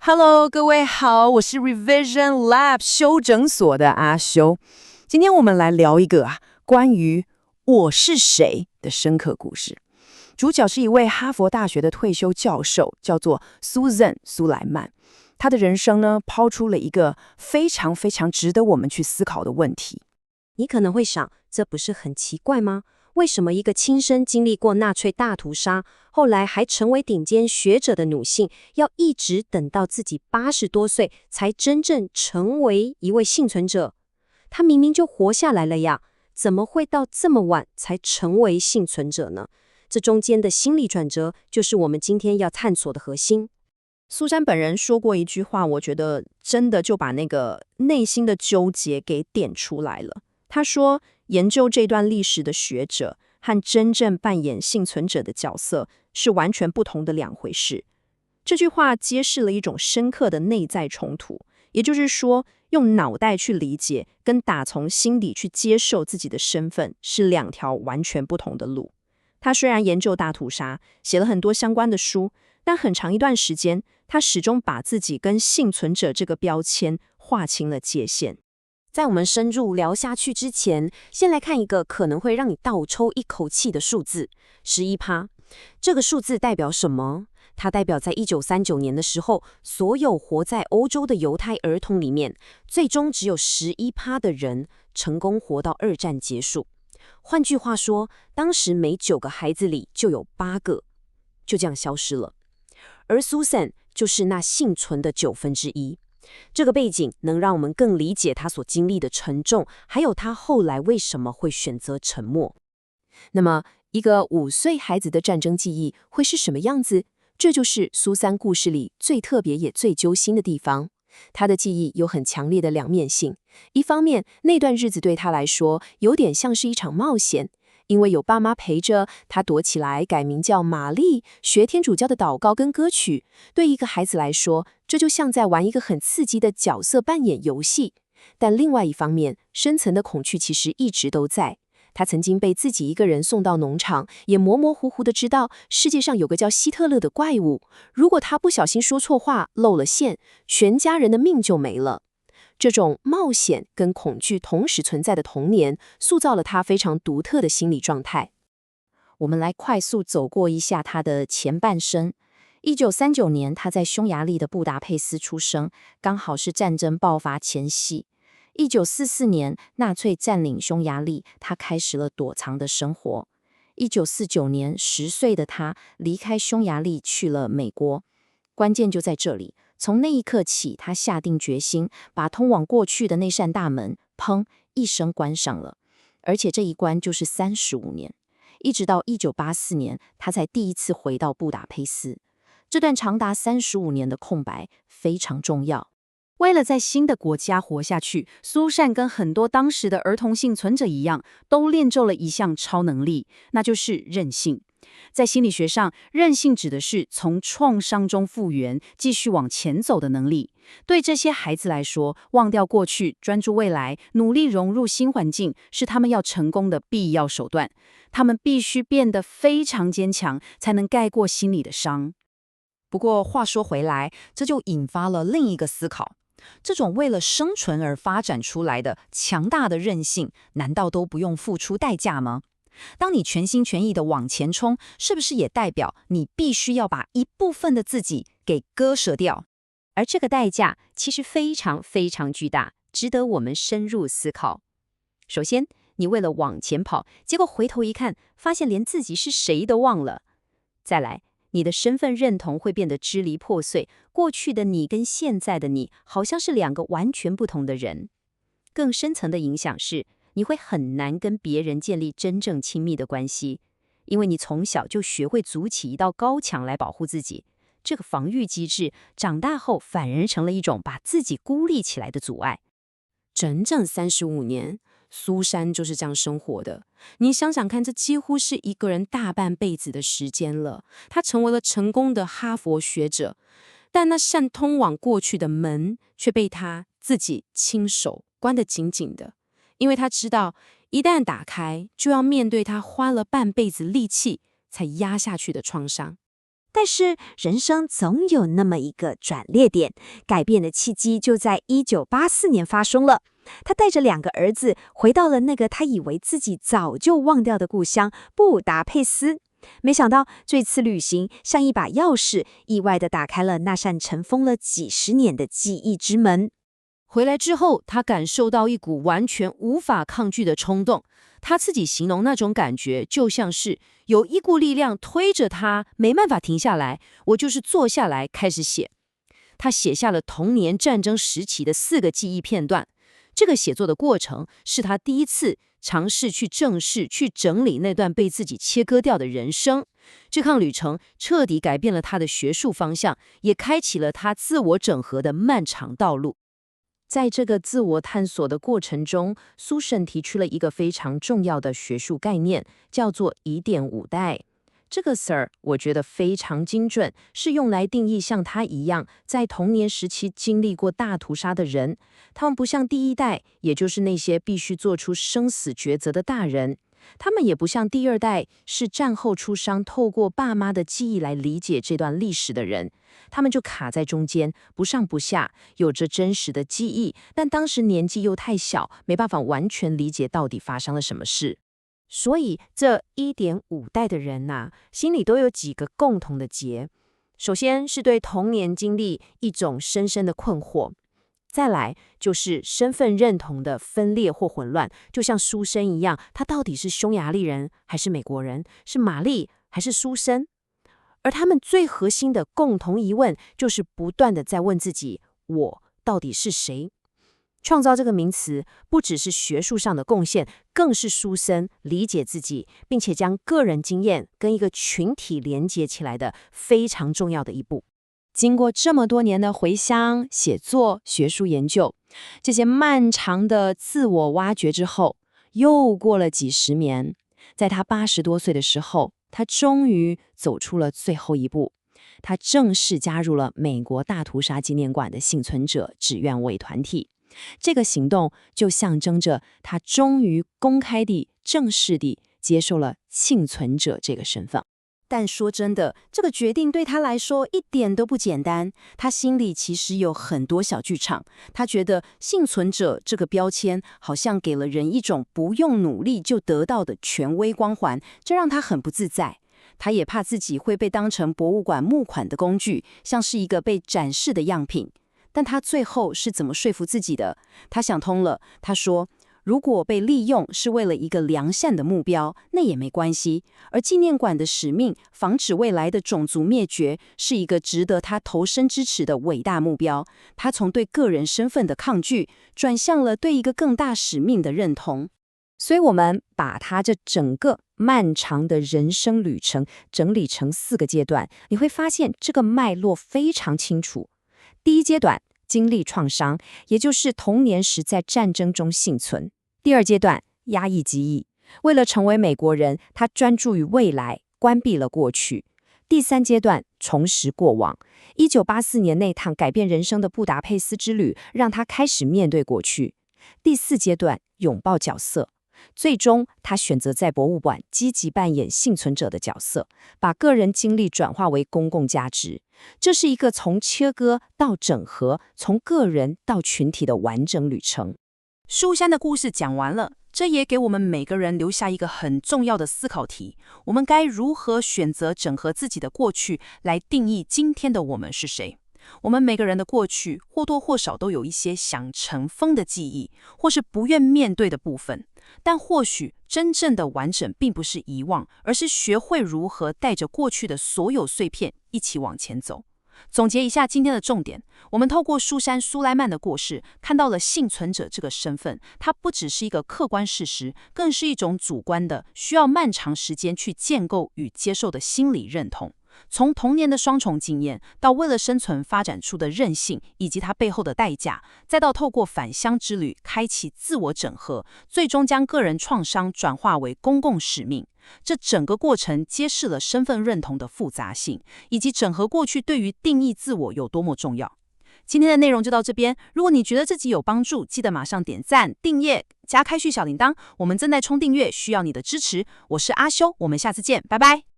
Hello，各位好，我是 Revision Lab 修整所的阿修。今天我们来聊一个关于"我是谁"的深刻故事。主角是一位哈佛大学的退休教授，叫做 Susan 苏莱曼。他的人生呢，抛出了一个非常非常值得我们去思考的问题。你可能会想，这不是很奇怪吗？为什么一个亲身经历过纳粹大屠杀，后来还成为顶尖学者的女性，要一直等到自己80多岁才真正成为一位幸存者？她明明就活下来了呀，怎么会到这么晚才成为幸存者呢？这中间的心理转折，就是我们今天要探索的核心。苏珊本人说过一句话，我觉得真的就把那个内心的纠结给点出来了。他说，研究这段历史的学者和真正扮演幸存者的角色是完全不同的两回事。这句话揭示了一种深刻的内在冲突，也就是说，用脑袋去理解跟打从心底去接受自己的身份是两条完全不同的路。他虽然研究大屠杀，写了很多相关的书，但很长一段时间，他始终把自己跟幸存者这个标签划清了界限。在我们深入聊下去之前，先来看一个可能会让你倒抽一口气的数字，11%。这个数字代表什么？它代表在1939年的时候，所有活在欧洲的犹太儿童里面，最终只有11%的人成功活到二战结束。换句话说，当时每9个孩子里就有8个就这样消失了。而 Susan 就是那幸存的1/9。这个背景能让我们更理解他所经历的沉重，还有他后来为什么会选择沉默。那么，一个5岁孩子的战争记忆会是什么样子？这就是苏珊故事里最特别也最揪心的地方。他的记忆有很强烈的两面性，一方面，那段日子对他来说有点像是一场冒险。因为有爸妈陪着，他躲起来改名叫玛丽，学天主教的祷告跟歌曲。对一个孩子来说，这就像在玩一个很刺激的角色扮演游戏。但另外一方面，深层的恐惧其实一直都在。他曾经被自己一个人送到农场，也模模糊糊的知道世界上有个叫希特勒的怪物。如果他不小心说错话，露了馅，全家人的命就没了。这种冒险跟恐惧同时存在的童年，塑造了他非常独特的心理状态。我们来快速走过一下他的前半生。1939年，他在匈牙利的布达佩斯出生，刚好是战争爆发前夕。1944年，纳粹占领匈牙利，他开始了躲藏的生活。1949年，10岁的他离开匈牙利去了美国。关键就在这里。从那一刻起，他下定决心，把通往过去的那扇大门，砰一声关上了。而且这一关就是35年，一直到1984年，他才第一次回到布达佩斯。这段长达35年的空白非常重要。为了在新的国家活下去，苏珊跟很多当时的儿童幸存者一样，都练就了一项超能力，那就是韧性。在心理学上，韧性指的是从创伤中复原、继续往前走的能力。对这些孩子来说，忘掉过去，专注未来，努力融入新环境，是他们要成功的必要手段。他们必须变得非常坚强，才能盖过心里的伤。不过话说回来，这就引发了另一个思考。这种为了生存而发展出来的强大的韧性，难道都不用付出代价吗？当你全心全意地往前冲，是不是也代表你必须要把一部分的自己给割舍掉？而这个代价其实非常非常巨大，值得我们深入思考。首先，你为了往前跑，结果回头一看，发现连自己是谁都忘了。再来，你的身份认同会变得支离破碎，过去的你跟现在的你好像是两个完全不同的人。更深层的影响是，你会很难跟别人建立真正亲密的关系，因为你从小就学会筑起一道高墙来保护自己。这个防御机制长大后反而成了一种把自己孤立起来的阻碍。整整35年，苏珊就是这样生活的。你想想看，这几乎是一个人大半辈子的时间了。他成为了成功的哈佛学者，但那扇通往过去的门却被他自己亲手关得紧紧的。因为他知道，一旦打开，就要面对他花了半辈子力气才压下去的创伤。但是人生总有那么一个转捩点，改变的契机就在1984年发生了。他带着2个儿子回到了那个他以为自己早就忘掉的故乡布达佩斯。没想到这次旅行像一把钥匙，意外地打开了那扇尘封了几十年的记忆之门。回来之后，他感受到一股完全无法抗拒的冲动。他自己形容那种感觉，就像是有一股力量推着他，没办法停下来。我就是坐下来开始写。他写下了童年战争时期的4个记忆片段。这个写作的过程是他第一次尝试去正视、去整理那段被自己切割掉的人生。这趟旅程彻底改变了他的学术方向，也开启了他自我整合的漫长道路。在这个自我探索的过程中，苏珊提出了一个非常重要的学术概念，叫做疑点5代。这个词儿我觉得非常精准，是用来定义像他一样在童年时期经历过大屠杀的人。他们不像第1代，也就是那些必须做出生死抉择的大人。他们也不像第2代，是战后出生透过爸妈的记忆来理解这段历史的人。他们就卡在中间，不上不下，有着真实的记忆，但当时年纪又太小，没办法完全理解到底发生了什么事。所以这1.5代的人心里都有几个共同的结。首先是对童年经历一种深深的困惑，再来就是身份认同的分裂或混乱，就像苏珊一样，他到底是匈牙利人还是美国人，是玛丽还是苏珊？而他们最核心的共同疑问，就是不断的在问自己，我到底是谁？创造这个名词不只是学术上的贡献，更是苏珊理解自己，并且将个人经验跟一个群体连接起来的非常重要的一步。经过这么多年的回乡、写作、学术研究，这些漫长的自我挖掘之后，又过了几十年，在他80多岁的时候，他终于走出了最后一步。他正式加入了美国大屠杀纪念馆的幸存者志愿伪团体。这个行动就象征着他终于公开地、正式地接受了幸存者这个身份。但说真的，这个决定对他来说一点都不简单。他心里其实有很多小剧场。他觉得幸存者这个标签好像给了人一种不用努力就得到的权威光环，这让他很不自在。他也怕自己会被当成博物馆募款的工具，像是一个被展示的样品。但他最后是怎么说服自己的？他想通了，他说，如果被利用是为了一个良善的目标，那也没关系。而纪念馆的使命，防止未来的种族灭绝，是一个值得他投身支持的伟大目标。他从对个人身份的抗拒，转向了对一个更大使命的认同。所以我们把他这整个漫长的人生旅程整理成4个阶段，你会发现这个脉络非常清楚。第一阶段，经历创伤，也就是童年时在战争中幸存。第2阶段，压抑记忆，为了成为美国人，他专注于未来，关闭了过去。第3阶段，重拾过往。1984年那趟改变人生的布达佩斯之旅，让他开始面对过去。第4阶段，拥抱角色。最终，他选择在博物馆积极扮演幸存者的角色，把个人经历转化为公共价值。这是一个从切割到整合，从个人到群体的完整旅程。苏珊的故事讲完了，这也给我们每个人留下一个很重要的思考题：我们该如何选择整合自己的过去，来定义今天的我们是谁？我们每个人的过去或多或少都有一些想尘封的记忆，或是不愿面对的部分。但或许真正的完整并不是遗忘，而是学会如何带着过去的所有碎片一起往前走。总结一下今天的重点，我们透过苏珊·苏莱曼的故事，看到了幸存者这个身份，它不只是一个客观事实，更是一种主观的，需要漫长时间去建构与接受的心理认同。从童年的双重经验，到为了生存发展出的韧性以及它背后的代价，再到透过返乡之旅开启自我整合，最终将个人创伤转化为公共使命。这整个过程揭示了身份认同的复杂性，以及整合过去对于定义自我有多么重要。今天的内容就到这边，如果你觉得这集有帮助，记得马上点赞、订阅、加开续小铃铛，我们正在冲订阅，需要你的支持。我是阿修，我们下次见，拜拜。